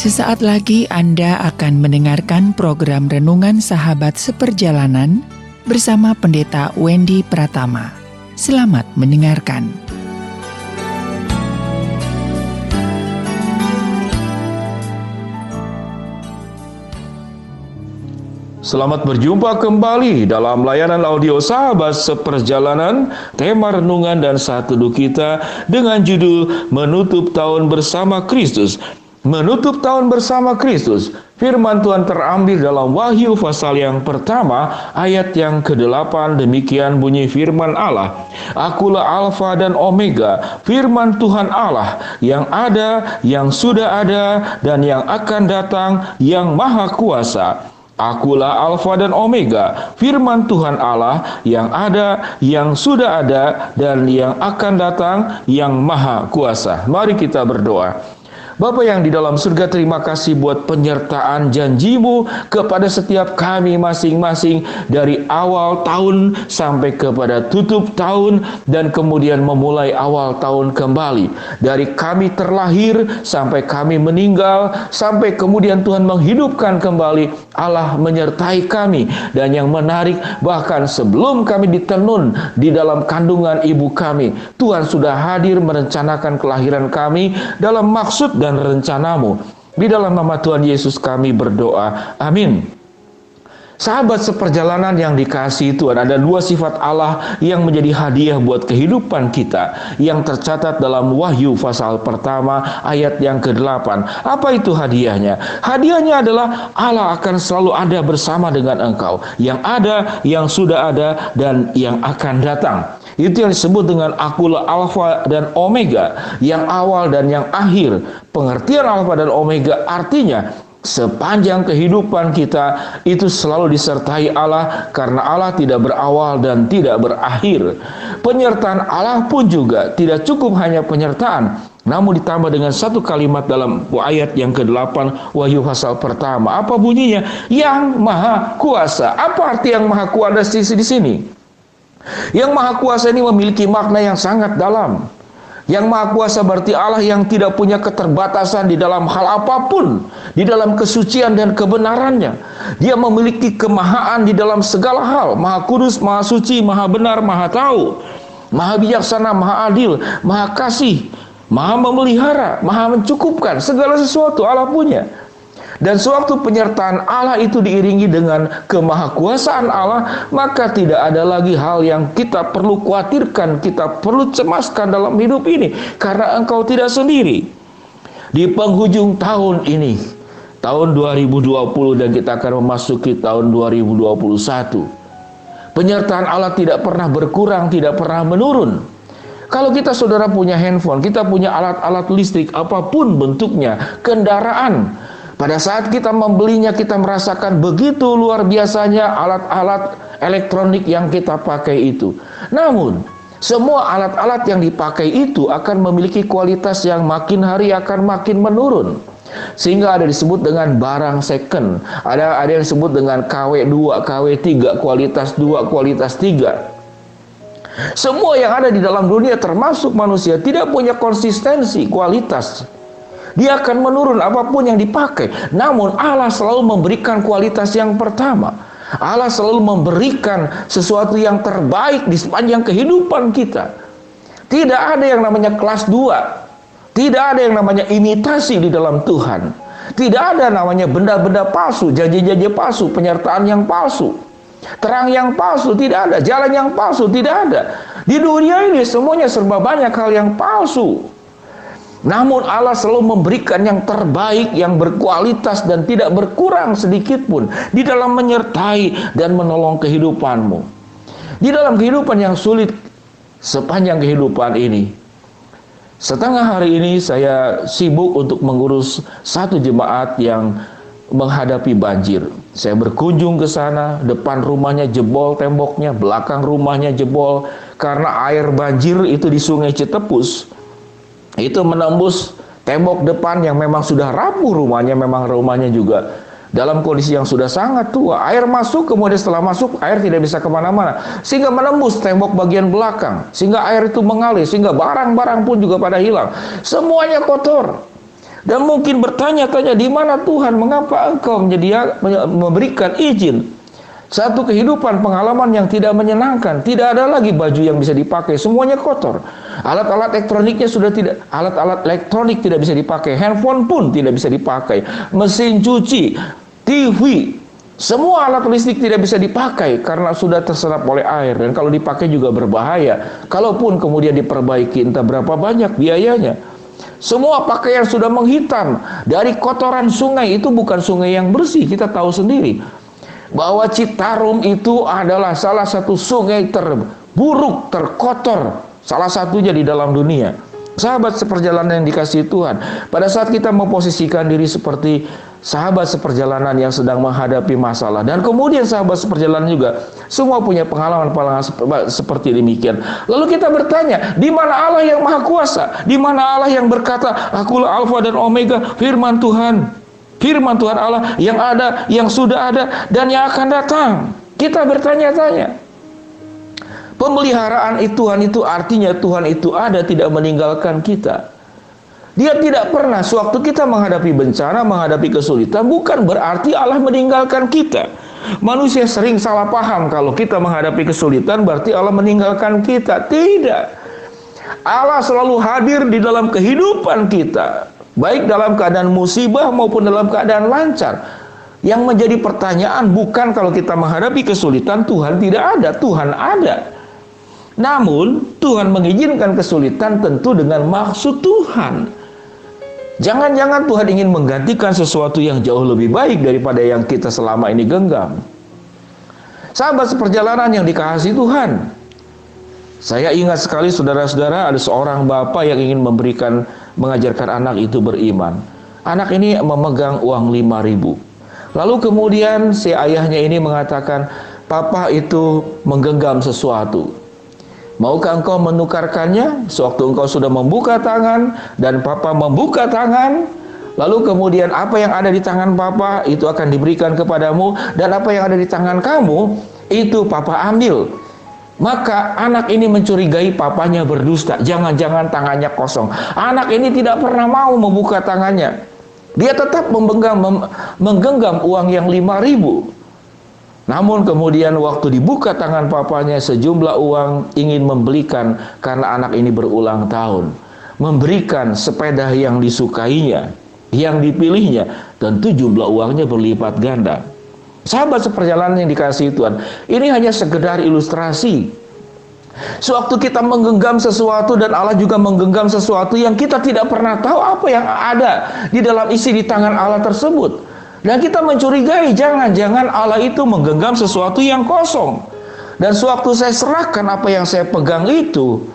Sesaat lagi Anda akan mendengarkan program Renungan Sahabat Seperjalanan bersama Pendeta Wendy Pratama. Selamat mendengarkan. Selamat berjumpa kembali dalam layanan audio Sahabat Seperjalanan. Tema renungan dan saat teduh kita dengan judul Menutup Tahun Bersama Kristus. Menutup tahun bersama Kristus. Firman Tuhan terambil dalam Wahyu pasal yang pertama, ayat yang ke-8. Demikian bunyi firman Allah. Akulah Alfa dan Omega, firman Tuhan Allah, yang ada, yang sudah ada, dan yang akan datang, yang maha kuasa. Akulah Alfa dan Omega, firman Tuhan Allah, yang ada, yang sudah ada, dan yang akan datang, yang maha kuasa. Mari kita berdoa. Bapa yang di dalam surga, terima kasih buat penyertaan janji-Mu kepada setiap kami masing-masing dari awal tahun sampai kepada tutup tahun dan kemudian memulai awal tahun kembali. Dari kami terlahir sampai kami meninggal, sampai kemudian Tuhan menghidupkan kembali, Allah menyertai kami. Dan yang menarik, bahkan sebelum kami ditenun di dalam kandungan ibu kami, Tuhan sudah hadir merencanakan kelahiran kami dalam maksud dan rencana-Mu. Di dalam nama Tuhan Yesus kami berdoa. Amin. Sahabat seperjalanan yang dikasihi Tuhan, ada dua sifat Allah yang menjadi hadiah buat kehidupan kita yang tercatat dalam Wahyu pasal pertama ayat yang ke-8. Apa itu hadiahnya? Hadiahnya adalah Allah akan selalu ada bersama dengan engkau, yang ada, yang sudah ada, dan yang akan datang. Itu yang disebut dengan akulah Alfa dan Omega, yang awal dan yang akhir. Pengertian Alfa dan Omega artinya sepanjang kehidupan kita itu selalu disertai Allah, karena Allah tidak berawal dan tidak berakhir. Penyertaan Allah pun juga tidak cukup hanya penyertaan, namun ditambah dengan satu kalimat dalam ayat yang ke-8 Wahyu pasal pertama. Apa bunyinya? Yang maha kuasa. Apa arti yang maha kuasa di sini? Yang maha kuasa ini memiliki makna yang sangat dalam. Yang maha kuasa berarti Allah yang tidak punya keterbatasan di dalam hal apapun, di dalam kesucian dan kebenarannya. Dia memiliki kemahaan di dalam segala hal. Maha kudus, maha suci, maha benar, maha tahu, maha bijaksana, maha adil, maha kasih, maha memelihara, maha mencukupkan. Segala sesuatu Allah punya. Dan sewaktu penyertaan Allah itu diiringi dengan kemahakuasaan Allah, maka tidak ada lagi hal yang kita perlu khawatirkan, kita perlu cemaskan dalam hidup ini, karena engkau tidak sendiri. Di penghujung tahun ini, tahun 2020, dan kita akan memasuki tahun 2021, penyertaan Allah tidak pernah berkurang, tidak pernah menurun. Kalau kita saudara punya handphone, kita punya alat-alat listrik apapun bentuknya, kendaraan, pada saat kita membelinya, kita merasakan begitu luar biasanya alat-alat elektronik yang kita pakai itu. Namun, semua alat-alat yang dipakai itu akan memiliki kualitas yang makin hari akan makin menurun. Sehingga ada disebut dengan barang second. Ada yang disebut dengan KW2, KW3, kualitas 2, kualitas 3. Semua yang ada di dalam dunia termasuk manusia tidak punya konsistensi kualitas. Dia akan menurun apapun yang dipakai. Namun Allah selalu memberikan kualitas yang pertama. Allah selalu memberikan sesuatu yang terbaik di sepanjang kehidupan kita. Tidak ada yang namanya kelas 2. Tidak ada yang namanya imitasi di dalam Tuhan. Tidak ada namanya benda-benda palsu, janji-janji palsu, penyertaan yang palsu, terang yang palsu, tidak ada. Jalan yang palsu, tidak ada. Di dunia ini semuanya serba banyak hal yang palsu. Namun Allah selalu memberikan yang terbaik, yang berkualitas dan tidak berkurang sedikit pun di dalam menyertai dan menolong kehidupanmu. Di dalam kehidupan yang sulit sepanjang kehidupan ini. Setengah hari ini saya sibuk untuk mengurus satu jemaat yang menghadapi banjir. Saya berkunjung ke sana, depan rumahnya jebol temboknya, belakang rumahnya jebol karena air banjir itu di Sungai Citepus. Itu menembus tembok depan yang memang sudah rapuh rumahnya, memang rumahnya juga dalam kondisi yang sudah sangat tua. Air masuk, kemudian setelah masuk, air tidak bisa kemana-mana, sehingga menembus tembok bagian belakang, sehingga air itu mengalir, sehingga barang-barang pun juga pada hilang. Semuanya kotor. Dan mungkin bertanya-tanya, di mana Tuhan? Mengapa Engkau memberikan izin satu kehidupan pengalaman yang tidak menyenangkan? Tidak ada lagi baju yang bisa dipakai, semuanya kotor. Alat-alat elektroniknya sudah tidak, alat-alat elektronik tidak bisa dipakai, handphone pun tidak bisa dipakai, mesin cuci, TV, semua alat listrik tidak bisa dipakai karena sudah terserap oleh air, dan kalau dipakai juga berbahaya. Kalaupun kemudian diperbaiki, entah berapa banyak biayanya. Semua pakaian sudah menghitam dari kotoran sungai. Itu bukan sungai yang bersih. Kita tahu sendiri bahwa Citarum itu adalah salah satu sungai terburuk, terkotor, salah satunya di dalam dunia. Sahabat seperjalanan yang dikasihi Tuhan, pada saat kita memposisikan diri seperti sahabat seperjalanan yang sedang menghadapi masalah, dan kemudian sahabat seperjalanan juga semua punya pengalaman-pengalaman seperti demikian. Lalu kita bertanya, di mana Allah yang Maha Kuasa? Di mana Allah yang berkata, Akulah Alfa dan Omega, firman Tuhan. Firman Tuhan Allah yang ada, yang sudah ada, dan yang akan datang. Kita bertanya-tanya. Pemeliharaan Tuhan itu artinya Tuhan itu ada, tidak meninggalkan kita. Dia tidak pernah, sewaktu kita menghadapi bencana, menghadapi kesulitan, bukan berarti Allah meninggalkan kita. Manusia sering salah paham kalau kita menghadapi kesulitan berarti Allah meninggalkan kita. Tidak. Allah selalu hadir di dalam kehidupan kita, baik dalam keadaan musibah maupun dalam keadaan lancar. Yang menjadi pertanyaan bukan kalau kita menghadapi kesulitan Tuhan tidak ada, Tuhan ada. Namun Tuhan mengizinkan kesulitan tentu dengan maksud Tuhan. Jangan-jangan Tuhan ingin menggantikan sesuatu yang jauh lebih baik daripada yang kita selama ini genggam. Sahabat seperjalanan yang dikasihi Tuhan, saya ingat sekali saudara-saudara, ada seorang bapak yang ingin mengajarkan anak itu beriman. Anak ini memegang uang 5.000. Lalu kemudian si ayahnya ini mengatakan, Papa itu menggenggam sesuatu. Maukah engkau menukarkannya? Sewaktu engkau sudah membuka tangan dan Papa membuka tangan, lalu kemudian apa yang ada di tangan Papa itu akan diberikan kepadamu, dan apa yang ada di tangan kamu itu Papa ambil. Maka anak ini mencurigai papanya berdusta. Jangan-jangan tangannya kosong. Anak ini tidak pernah mau membuka tangannya. Dia tetap menggenggam uang yang 5.000. Namun kemudian waktu dibuka tangan papanya, sejumlah uang ingin membelikan, karena anak ini berulang tahun memberikan sepeda yang disukainya, yang dipilihnya, tentu jumlah uangnya berlipat ganda. Sahabat seperjalanan yang dikasihi Tuhan, ini hanya sekedar ilustrasi. Sewaktu kita menggenggam sesuatu dan Allah juga menggenggam sesuatu yang kita tidak pernah tahu apa yang ada di dalam isi di tangan Allah tersebut. Dan kita mencurigai, jangan-jangan Allah itu menggenggam sesuatu yang kosong. Dan sewaktu saya serahkan apa yang saya pegang itu,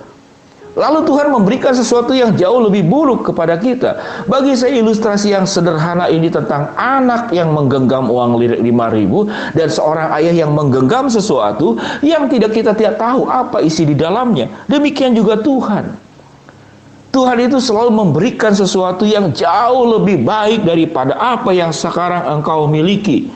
lalu Tuhan memberikan sesuatu yang jauh lebih buruk kepada kita. Bagi saya ilustrasi yang sederhana ini tentang anak yang menggenggam uang 5.000 dan seorang ayah yang menggenggam sesuatu yang kita tidak tahu apa isi di dalamnya. Demikian juga Tuhan. Tuhan itu selalu memberikan sesuatu yang jauh lebih baik daripada apa yang sekarang engkau miliki.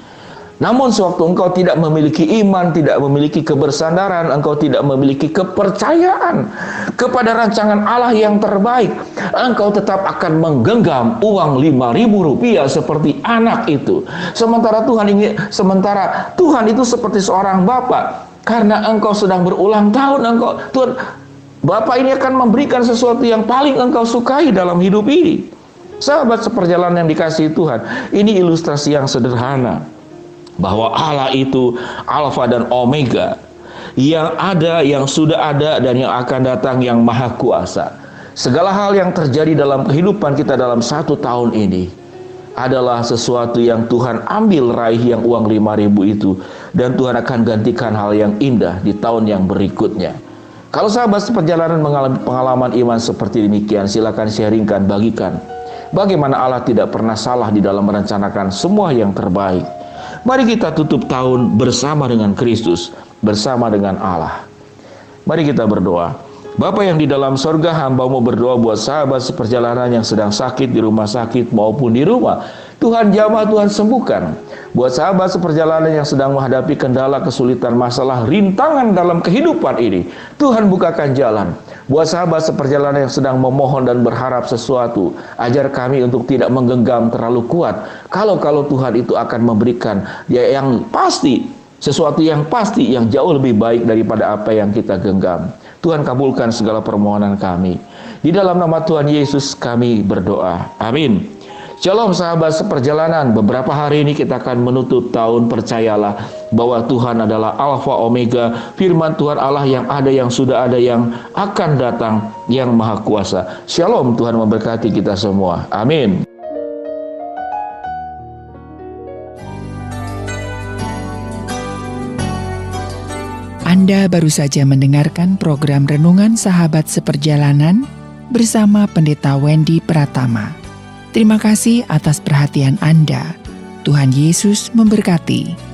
Namun sewaktu engkau tidak memiliki iman, tidak memiliki kebersandaran, engkau tidak memiliki kepercayaan kepada rancangan Allah yang terbaik, engkau tetap akan menggenggam uang 5.000 rupiah seperti anak itu. Sementara Tuhan itu seperti seorang bapak, karena engkau sedang berulang tahun, Bapak ini akan memberikan sesuatu yang paling engkau sukai dalam hidup ini. Sahabat seperjalanan yang dikasihi Tuhan, ini ilustrasi yang sederhana bahwa Allah itu Alfa dan Omega, yang ada, yang sudah ada, dan yang akan datang, yang Maha Kuasa. Segala hal yang terjadi dalam kehidupan kita dalam 1 tahun ini adalah sesuatu yang Tuhan ambil raih, yang uang 5.000 itu, dan Tuhan akan gantikan hal yang indah di tahun yang berikutnya. Kalau sahabat seperjalanan mengalami pengalaman iman seperti demikian, silakan sharingkan, bagikan. Bagaimana Allah tidak pernah salah di dalam merencanakan semua yang terbaik. Mari kita tutup tahun bersama dengan Kristus, bersama dengan Allah. Mari kita berdoa. Bapa yang di dalam sorga, hamba-Mu berdoa buat sahabat seperjalanan yang sedang sakit di rumah sakit maupun di rumah. Tuhan jamah, Tuhan sembuhkan. Buat sahabat seperjalanan yang sedang menghadapi kendala, kesulitan, masalah, rintangan dalam kehidupan ini, Tuhan bukakan jalan. Buat sahabat seperjalanan yang sedang memohon dan berharap sesuatu, ajar kami untuk tidak menggenggam terlalu kuat. Kalau Tuhan itu akan memberikan yang pasti, sesuatu yang pasti, yang jauh lebih baik daripada apa yang kita genggam. Tuhan kabulkan segala permohonan kami. Di dalam nama Tuhan Yesus kami berdoa. Amin. Shalom sahabat seperjalanan, beberapa hari ini kita akan menutup tahun. Percayalah bahwa Tuhan adalah Alfa Omega, firman Tuhan Allah yang ada, yang sudah ada, yang akan datang, yang maha kuasa. Shalom, Tuhan memberkati kita semua. Amin. Anda baru saja mendengarkan program Renungan Sahabat Seperjalanan bersama Pendeta Wendy Pratama. Terima kasih atas perhatian Anda. Tuhan Yesus memberkati.